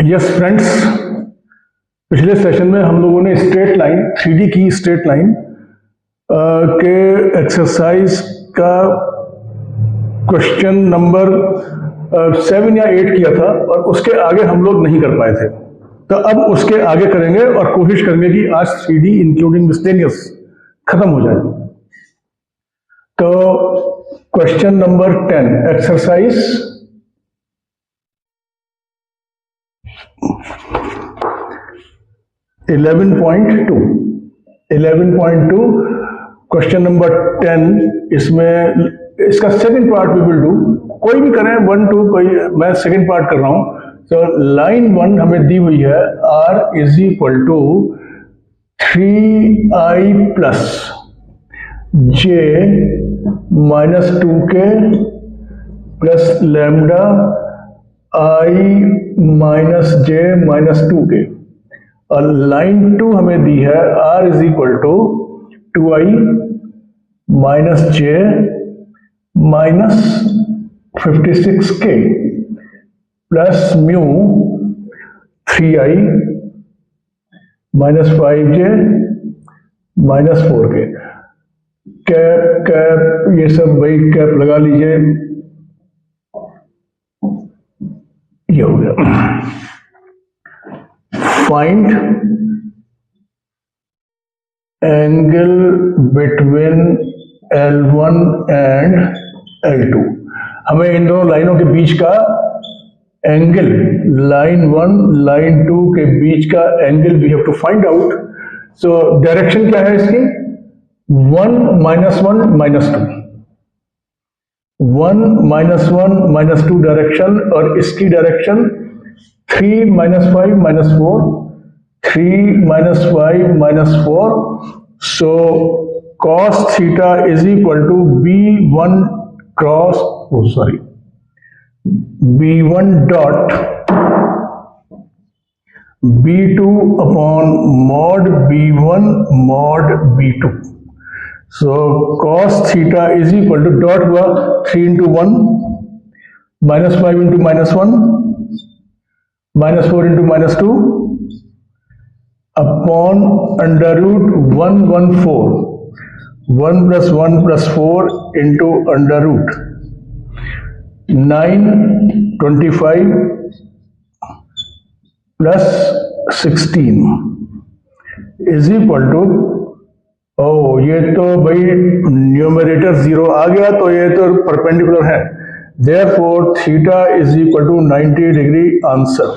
Yes friends, पिछले session में हम लोगों ने स्ट्रेट लाइन 3D की स्ट्रेट लाइन के एक्सरसाइज का क्वेश्चन नंबर 7 या 8 किया था और उसके आगे हम लोग नहीं कर पाए थे। तो अब उसके आगे करेंगे और कोशिश करेंगे कि आज 3D इंक्लूडिंग मिसलेनियस खत्म हो जाए। तो question number 10 exercise 11.2 question number 10, इसमें इसका second part we will do. कोई भी करें 1 2, कोई मैं सेकंड पार्ट कर रहा हूं। तो लाइन 1 हमें दी हुई है r is equal to 3i plus j minus 2k plus lambda i minus j minus 2k। और लाइन 2 हमें दी है r is equal to 2i minus j minus 56k plus mu 3i minus 5j minus 4k। Cap cap ये सब भाई cap लगा लीजिए, ये हो गया। Find angle between L1 and L2। हमें इन दोनों लाइनों के बीच का एंगल, लाइन 1 लाइन 2 के बीच का angle we have to find out. So direction क्या है इसकी? 1 minus 1 minus 2, 1 minus 1 minus 2 direction, और इसकी direction 3 minus 5 minus 4, 3 minus 5 minus 4। So cos theta is equal to B1 cross, B1 dot B2 upon mod B1 mod B2. So cos theta is equal to dot हुआ 3 into 1 minus 5 into minus 1 minus 4 into minus 2 upon under root 114, 1 plus 1 plus 4 into under root 9 25 plus 16 is equal to, ये तो भाई numerator 0 आ गया, तो ये तो perpendicular है। Therefore theta is equal to 90 degree answer.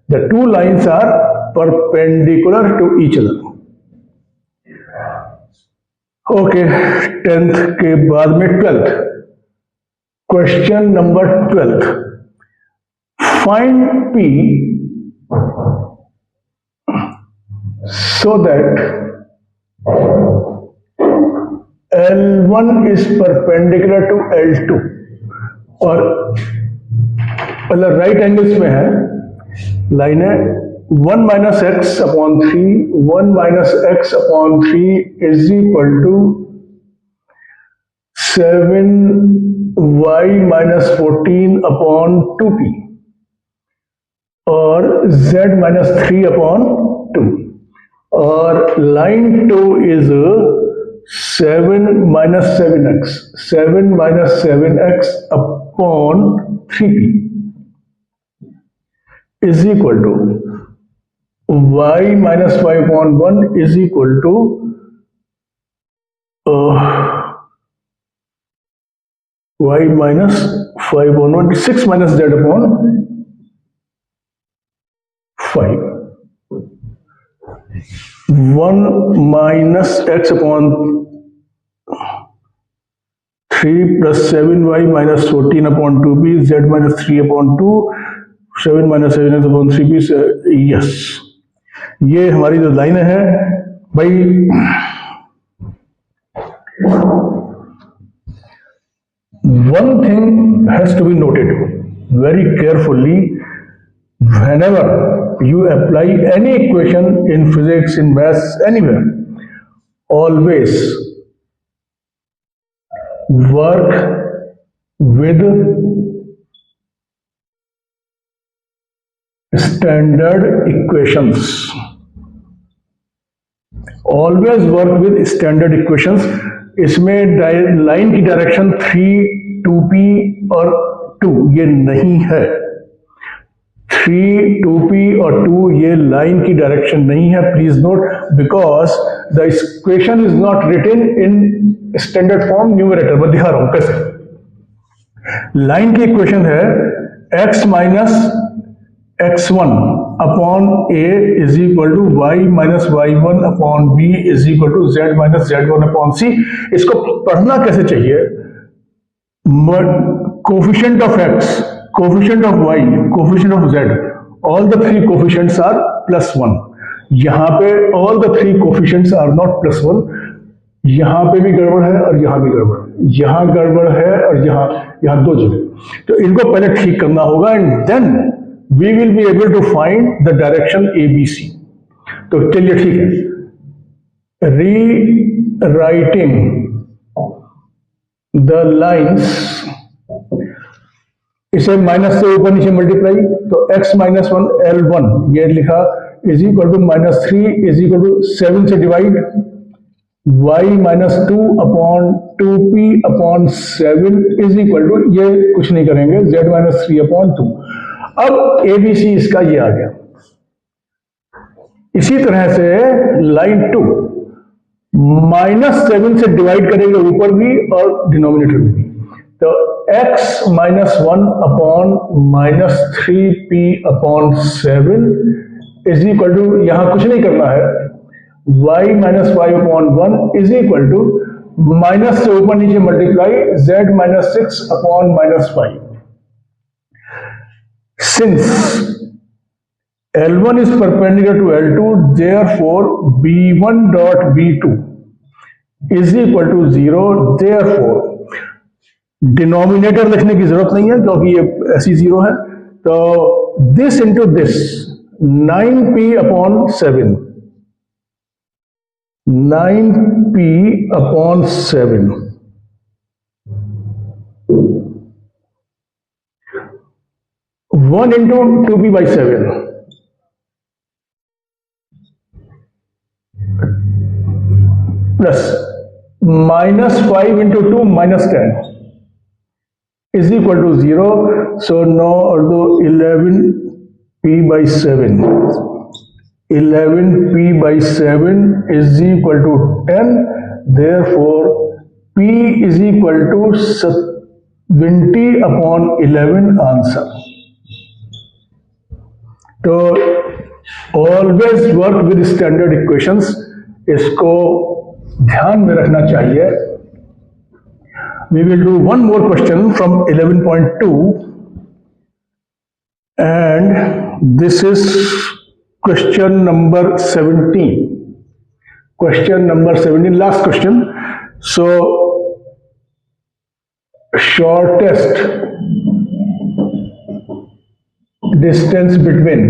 The two lines are perpendicular to each other. Okay, 10th के बाद में 12th question number 12, find P so that L1 is perpendicular to L2, और मतलब राइट एंगल्स में है line है 1 minus X upon 3, 1 minus X upon 3 is equal to 7y minus 14 upon 2p, और z minus 3 upon 2। और line 2 is 7 minus 7x, 7 minus 7x upon 3p is equal to y minus 5 upon 1 is equal to y minus 5 upon 1, 6 minus z upon 5, 1 minus x upon 3 plus 7y minus 14 upon 2b, z minus 3 upon 2, 7 minus 7x upon 3b। Yes, ये हमारी जो line है भाई, one thing has to be noted very carefully whenever you apply any equation in physics, in maths, anywhere. Always work with standard equations, always work with standard equations. इसमें line की direction 3, 2p और 2 ये नहीं है। 3, 2p और 2 ये line की direction नहीं है, please note, because the equation is not written in standard form numerator. मैं दिखा रहा हूं कैसे। लाइन की इक्वेशन है x minus x1 upon a is equal to y minus y1 upon b is equal to z minus z1 upon c। इसको पढ़ना कैसे चाहिए? Coefficient of x, coefficient of y, coefficient of z, all the three coefficients are +1। यहां पे all the three coefficients are not +1, यहां पे भी गड़बड़ है और यहां भी गड़बड़ है, यहां गड़बड़ है और यहां दो जगह। तो इनको पहले ठीक करना होगा and then we will be able to find the direction ABC। तो चलिए ठीक है, रीराइटिंग द लाइंस, इसे माइनस से ऊपर नीचे मल्टीप्लाई, तो x माइनस 1 L1 ये लिखा is equal to -3 is equal to 7 से divide y minus 2 upon 2p upon 7 is equal to, ये कुछ नहीं करेंगे, z माइनस 3 अपॉन 2। अब ABC इसका ये आ गया। इसी तरह से लाइन 2 -7 से डिवाइड करेंगे ऊपर भी और डिनोमिनेटर में भी, तो x minus 1 upon -3p upon 7 is equal to, यहां कुछ नहीं करना है, y minus 5 upon 1 is equal to minus से ऊपर नीचे multiply z minus 6 upon -5। Since L1 is perpendicular to L2, therefore B1 dot B2 is equal to 0. Therefore, denominator लिखने की जरूरत नहीं है क्योंकि ये ऐसी 0 है। तो this into this 9p upon 7, 9p upon 7 1 into 2p by 7 plus -5 into 2 minus 10 is equal to 0. So now although 11p by 7, 11p by 7 is equal to 10. Therefore p is equal to 70 upon 11 answer. तो always work with standard equations, इसको ध्यान में रखना चाहिए। We will do one more question from 11.2 and this is question number 17। Question number 17, last question. So shortest distance between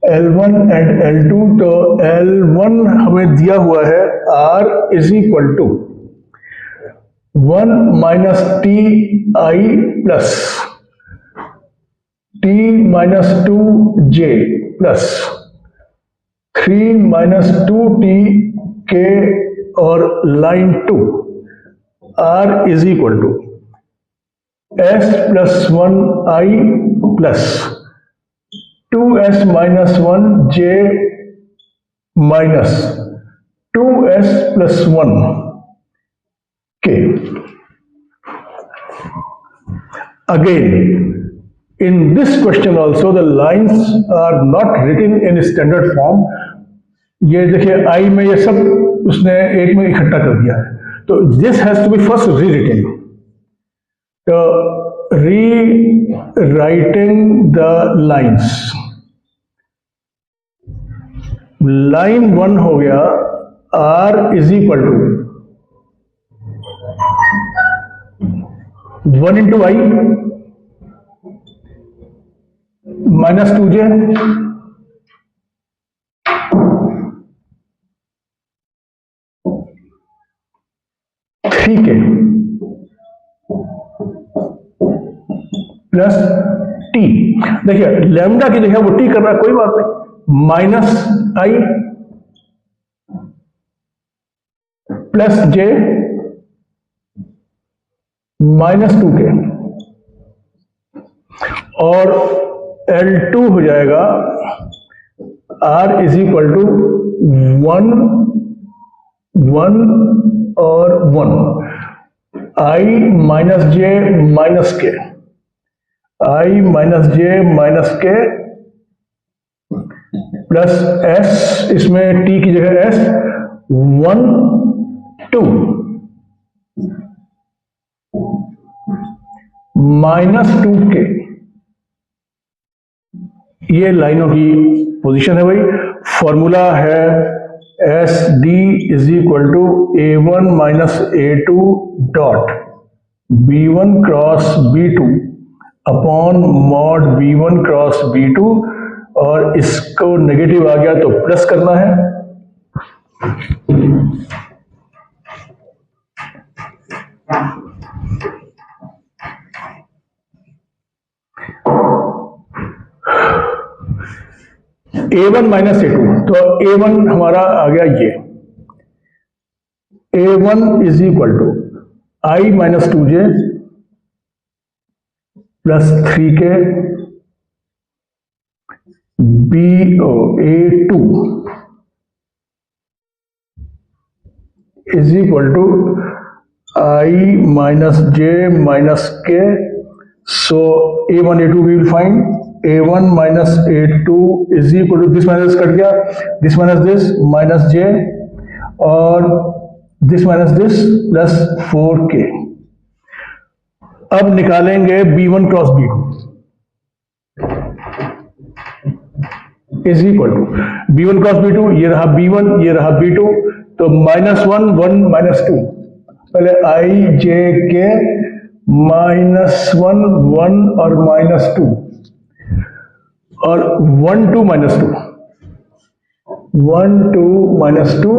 L1 and L2, तो L1 हमें दिया हुआ है R is equal to 1 minus T I plus t minus 2j plus 3 minus 2t k और line 2 R is equal to s plus 1i plus 2s minus 1j minus 2s plus 1k। Again, in this question also the lines are not written in standard form. ये देखिए i में ये सब उसने एक में इकट्ठा कर दिया है, तो this has to be first rewritten. Rewriting the lines, लाइन 1 हो गया R is equal to 1 into I minus 2j ठीक है प्लस t टी। देखिए लैम्डा की जगह वो टी कर रहा है, कोई बात नहीं, माइनस आई प्लस जे -2k, और L2 हो जाएगा R इज इक्वल टू 1 1 और 1, I माइनस जे माइनस के, I माइनस जे माइनस के प्लस S, इसमें T की जगह S, 1 2 -2k। ये लाइनों की पोजीशन है भाई। फॉर्मूला है S D is equal to A1 minus A2 dot B1 cross B2 upon mod B1 cross B2, और इसको नेगेटिव आ गया तो प्लस करना है। A1 माइनस A2, तो A1 हमारा आ गया ये, A1 is equal to I minus 2j plus 3k A2 is equal to I minus j minus k। So A1 A2 we will find A1 minus A2 is equal to, this minus cut गया, this minus this minus j और this minus this plus 4k। अब निकालेंगे B1 cross B2 is equal to B1 cross B2, ये रहा B1 ये रहा B2, तो -1 1 -2, पहले I j k -1 1 और -2 और 1 2 -2 1 2 -2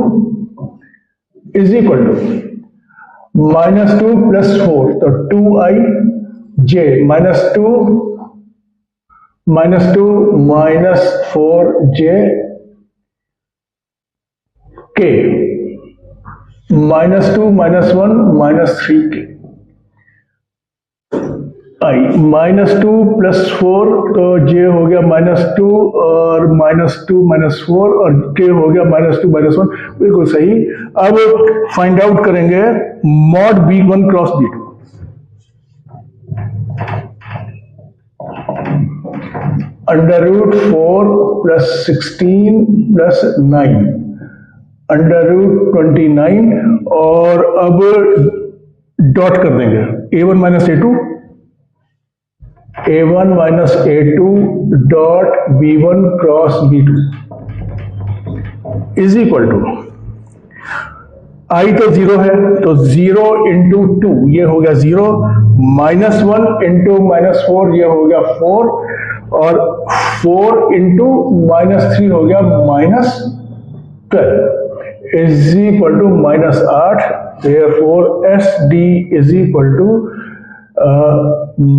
इज इक्वल टू -2 प्लस 4, तो 2I j -2 -4j k -2 -1 -3k। I -2 plus 4, तो j हो गया -2 और -2 -4 और k हो गया -2 -1, बिल्कुल सही। अब फाइंड आउट करेंगे mod B1 cross B2। √4 plus 16 plus 9 √29, और अब डॉट कर देंगे A1 minus A2 A1 minus A2 dot B1 cross B2 is equal to, I तो 0 है, तो 0 इंटू 2 ये हो गया 0, -1 इंटू -4 ये हो गया 4, और 4 इंटू -3 हो गया -12 is equal to -8। Therefore SD is equal to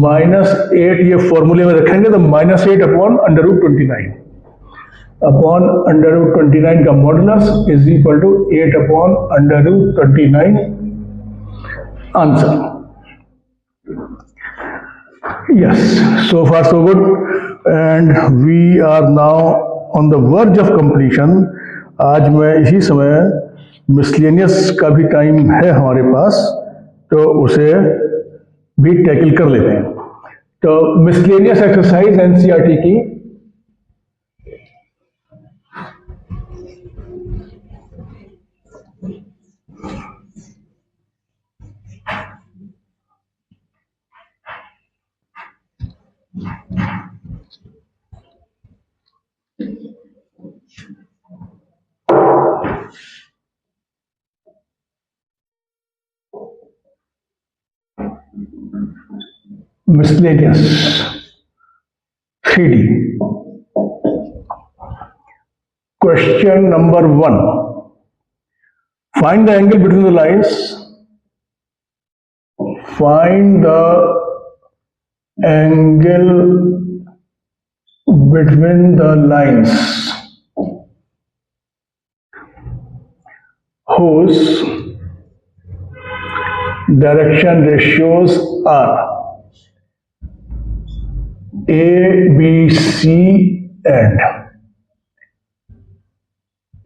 -8, ये फॉर्मूले में रखेंगे तो -8 अपॉन √29 अपॉन √29 का modulus is equal to 8 upon √29। Answer yes, so far so good, and we are now on the verge of completion। आज मैं इसी समय मिसलेनियस का भी टाइम है हमारे पास, तो उसे भी टैकल कर लेते हैं। तो मिसलेनियस एक्सरसाइज एनसीईआरटी की miscellaneous 3D। Question number 1, find the angle between the lines, find the angle between the lines whose direction ratios are A, B, C and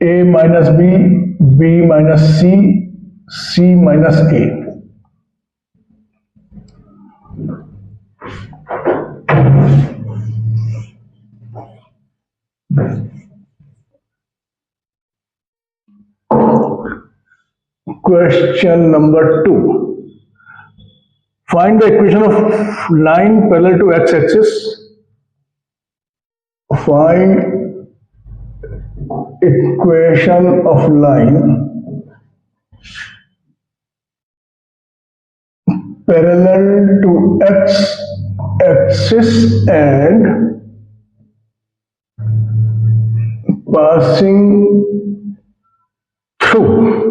A minus B, B minus C, C minus A. Question number 2. Find the equation of line parallel to x-axis. Find equation of line parallel to x-axis and passing through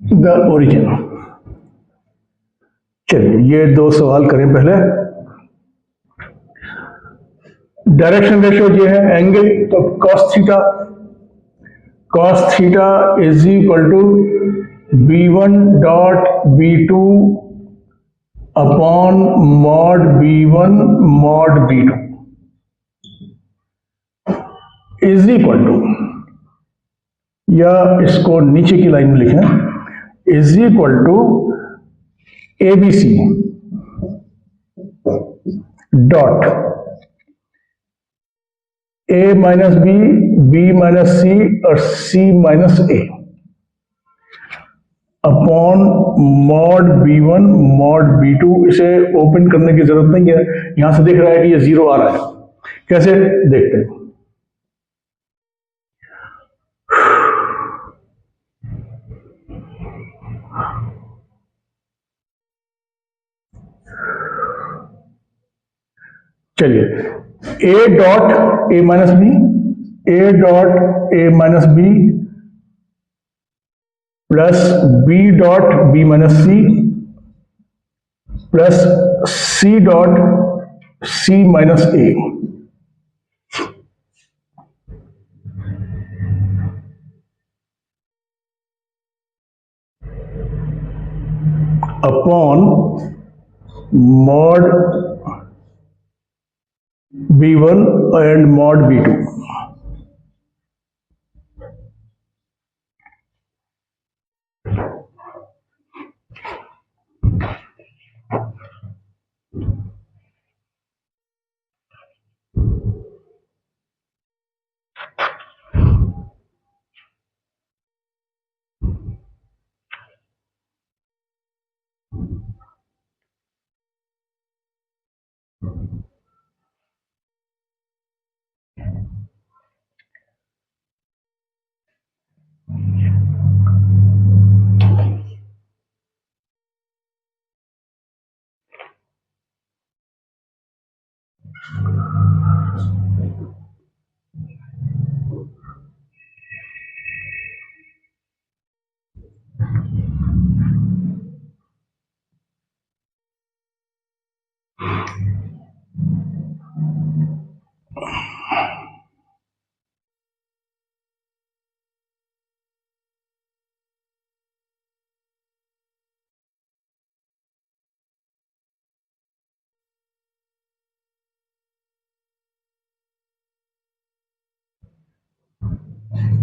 the origin. चलिए ये दो सवाल करें पहले। Direction ratio ये है angle, तो cos theta is equal to b1 dot b2 upon mod b1 mod b2 is equal to, या इसको नीचे की लाइन में लिखें, is equal to ABC dot A minus B, B minus C और C minus A upon mod B1 mod B2। इसे open करने की जरूरत नहीं है, यहां से दिख रहा है कि ये 0 आ रहा है। कैसे देखते हैं? चलिए A dot A minus B, A dot A minus B plus B dot B minus C plus C dot C minus A upon mod B1 and mod B2।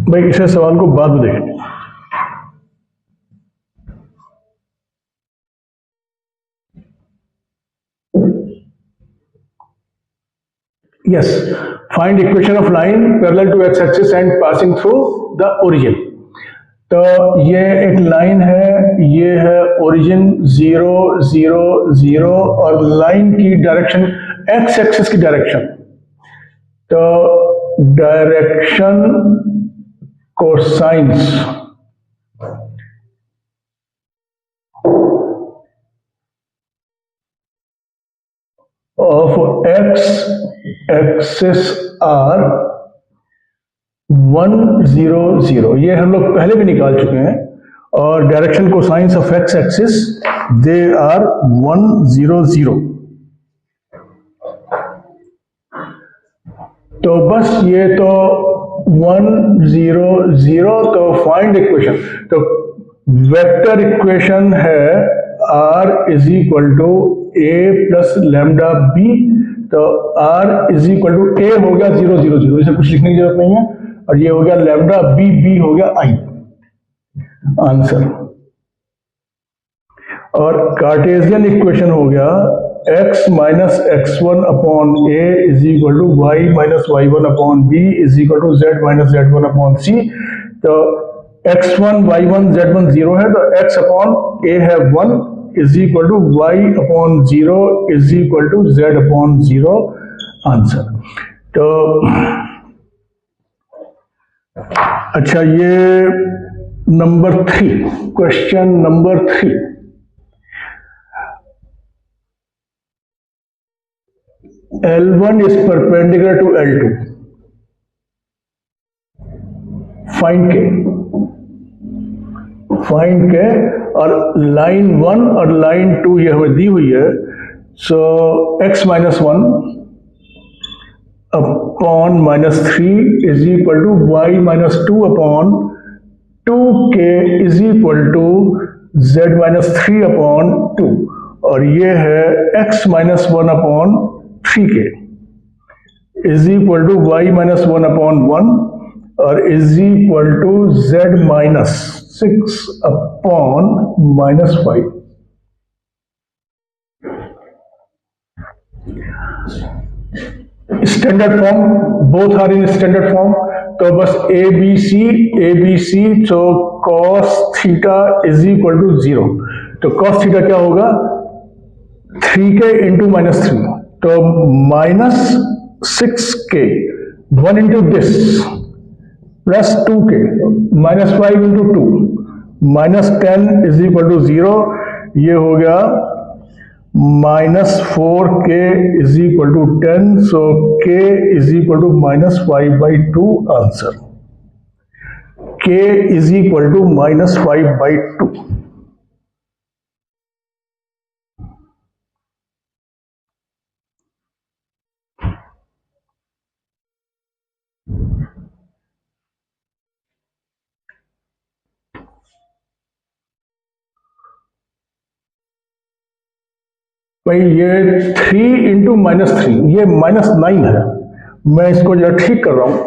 भाई इसे सवाल को बाद में देखेंगे। Yes, find equation of line parallel to x axis and passing through the origin. तो ये एक लाइन है, ये है ओरिजिन 0 0 0 और लाइन की डायरेक्शन एक्स एक्सिस की डायरेक्शन। तो direction cosines of x axis are 1 0 0, ये हम लोग पहले भी निकाल चुके हैं और direction cosines of x axis they are 1 0 0। तो बस ये तो 1 0 0, तो फाइंड इक्वेशन। तो वेक्टर इक्वेशन है r is equal to a plus lambda b। तो r is equal to a हो गया 0 0 0, इसे कुछ लिखने की जरूरत नहीं है, और ये हो गया लैम्डा b, b हो गया i, आंसर। और कार्टेशियन इक्वेशन हो गया x minus x1 upon a is equal to y minus y1 upon b is equal to z minus z1 upon c। तो x1 y1 z1 0 है, तो x upon a है 1 is equal to y upon 0 is equal to z upon 0, answer. तो अच्छा, ये number 3, question number 3। L1 is perpendicular to L2. Find K और line 1 और line 2 ये हमें दी हुई है। So x minus 1 upon minus 3 is equal to y minus 2 upon 2k is equal to z minus 3 upon 2, और ये है x minus 1 upon 3k is equal to y minus 1 upon 1 और is equal to z minus 6 upon minus 5। Standard form, both are in standard form. तो बस A B C, तो cos theta is equal to 0। तो cos theta क्या होगा, 3k into minus 3, तो minus 6k 1 into this plus 2k minus 5 into 2 minus 10 is equal to 0। ये हो गया minus 4k is equal to 10, so k is equal to minus 5/2, answer. k is equal to minus 5/2। भाई ये 3 into minus 3, ये minus 9 है। मैं इसको जरा ठीक कर रहा हूं।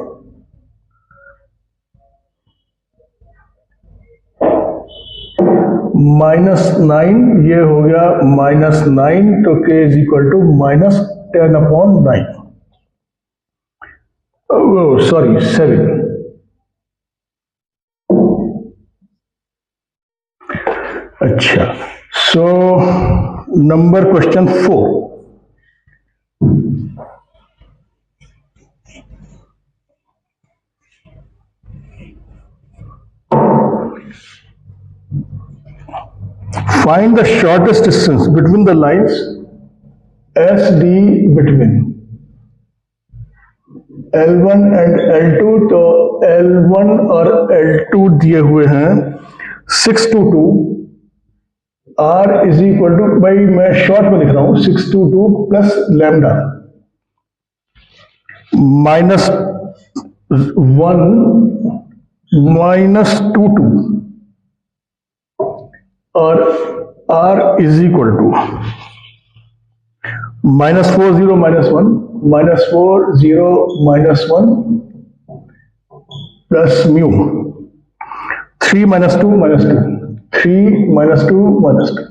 माइनस 9, ये हो गया माइनस 9, तो k is equal to minus 10 upon 9, sorry 7। अच्छा, so number question 4। Find the shortest distance between the lines SD between L1 and L2। तो L1 और L2 दिए हुए हैं 6 to 2, R is equal to, भाई मैं शॉर्ट में लिख रहा हूं, 6 to 2 plus lambda minus 1 minus 2 2, और R is equal to minus 4 0 minus 1 minus 4 0 minus 1 plus mu 3 minus 2 minus 2, 3 minus 2 minus 2।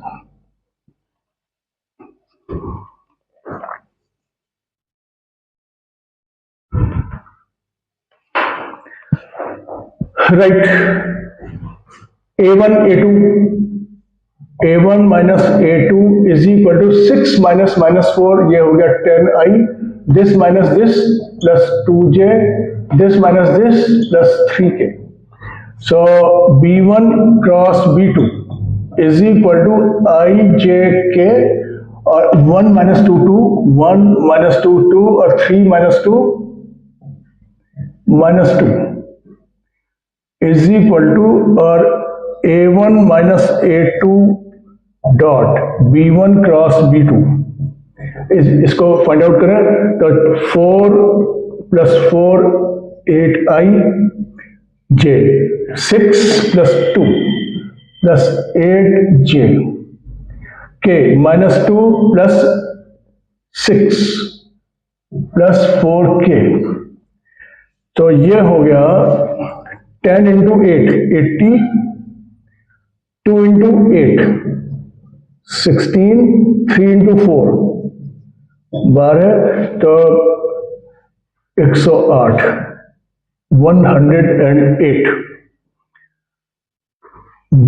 Right, A1 A2, A1 minus A2 is equal to 6 minus minus 4, ये हो गया 10i, this minus this plus 2j, this minus this plus 3k। So B1 cross B2 is equal to ijk, और 1 minus 2 2, 1 minus 2 2, और 3 minus 2 minus 2 is equal to, और A1 minus A2 dot B1 cross B2, इसको find out करें तो 4 plus 4 8i j, 6 plus 2 plus 8j k minus 2 plus 6 plus 4k, तो ये हो गया 10 इंटू 8 80, 2 इंटू 8 16, 3 इंटू 4 12, तो 108 108।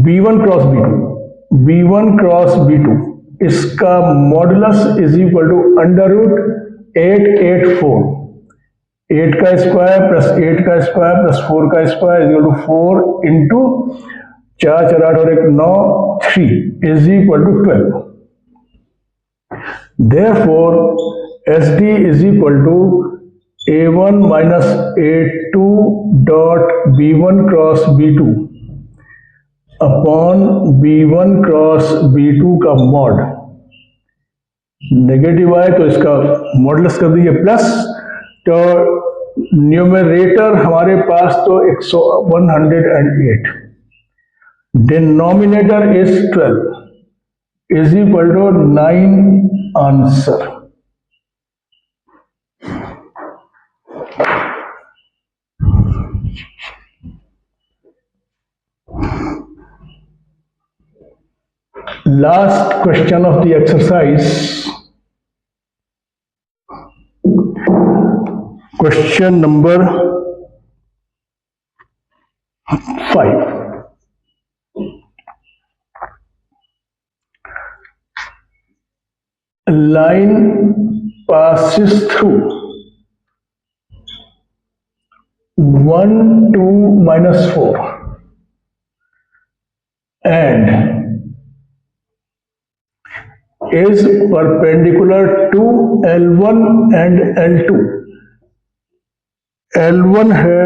B1 cross B2, B1 cross B2 इसका modulus is equal to under root 884, 8 का स्क्वायर प्लस 8 का स्क्वायर प्लस 4 का square is equal to 4 into 4 4 8 और 1 9 3 is equal to 12। Therefore, SD is equal to A1 minus A2 dot B1 cross B2 upon B1 cross B2 का mod, negative आए तो इसका modulus कर दीजिए plus, तो न्यूमरेटर हमारे पास तो 108, denominator is 12 is equal to 9 answer. Last question of the exercise, question number 5. A line passes through 1 2 minus 4 and is perpendicular to L1 and L2। L1 है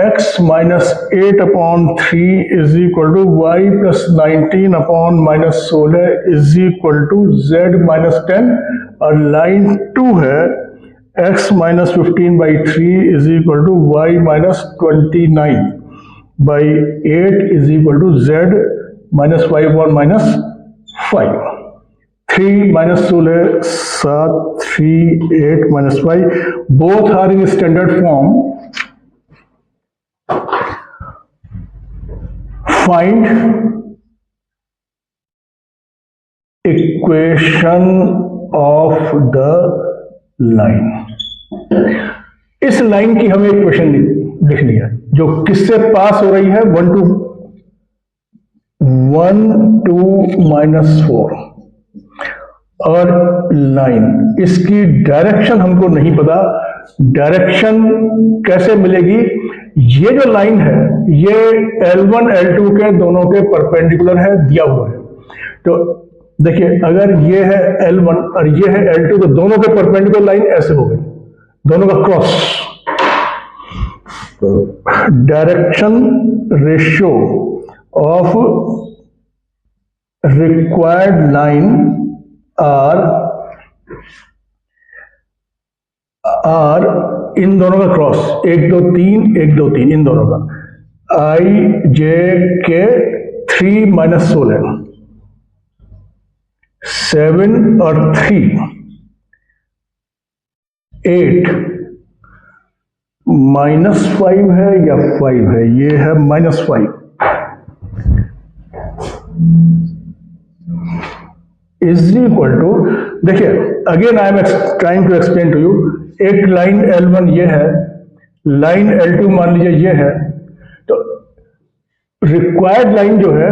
x minus 8 upon 3 is equal to y plus 19 upon minus 16 is equal to z minus 10, और line 2 है x minus 15 by 3 is equal to y minus 29 by 8 is equal to z minus 5 और minus 5। 3 minus 16 7, 3 8 minus 5, both are in standard form। Find equation of the line। इस line की हमें equation लिखनी है जो किससे पास हो रही है, 1 2 minus 4, और लाइन, इसकी डायरेक्शन हमको नहीं पता। डायरेक्शन कैसे मिलेगी? ये जो लाइन है ये L1 L2 के दोनों के परपेंडिकुलर है, दिया हुआ है। तो देखिए अगर ये है L1 और ये है L2 तो दोनों के परपेंडिकुलर लाइन ऐसे हो गई, दोनों का cross. Direction ratio of required line are इन दोनों का क्रॉस, 1 2 3 1 2 3 इन दोनों का, I J K 3 minus 16 7 और 3 8 माइनस 5 है या 5 है, ये है माइनस 5 इज इक्वल टू, देखिए again I am trying to explain to you. एक लाइन L1 ये है, लाइन L2 मान लीजिए ये है, तो रिक्वायर्ड लाइन जो है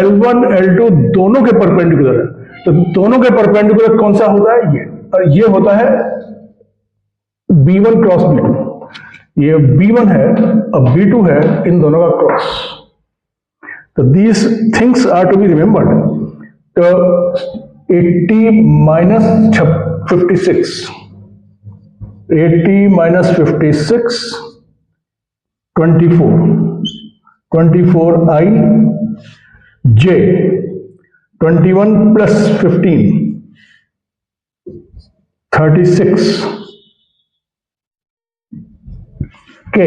L1 L2 दोनों के परपेंडिकुलर है, तो दोनों के परपेंडिकुलर कौन सा होता है, ये, और ये होता है B1 क्रॉस B2। ये B1 है और B2 है, इन दोनों का क्रॉस। तो these things are to be remembered. तो 80 minus 56, 80 minus 56 24, 24i J 21 plus 15 36, K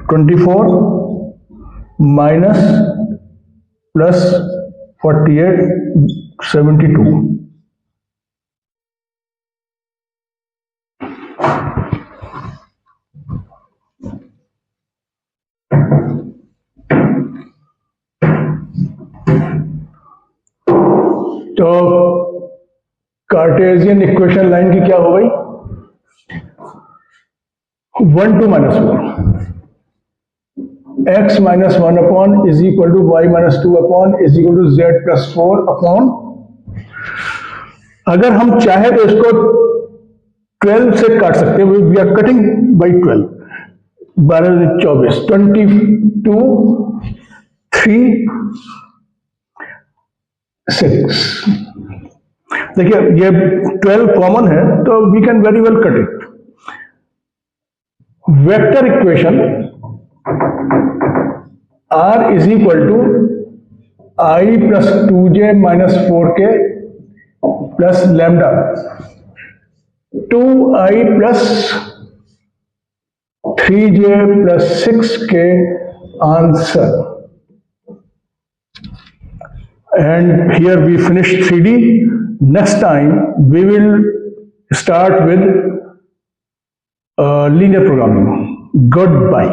24 minus plus 48 72. तो कार्टेशियन इक्वेशन लाइन की क्या हो गई? 1 2 minus 4 x minus 1 upon is equal to y minus 2 upon is equal to z plus 4 upon, अगर हम चाहे तो इसको 12 से काट सकते हैं, वी आर कटिंग बाई 12, 12 24 22 3 6, देखिए ये 12 कॉमन है तो we can very well cut it. Vector equation R is equal to I plus 2j minus 4k plus lambda 2I plus 3j plus 6k answer. And here we finished 3D. Next time we will start with linear programming. Goodbye.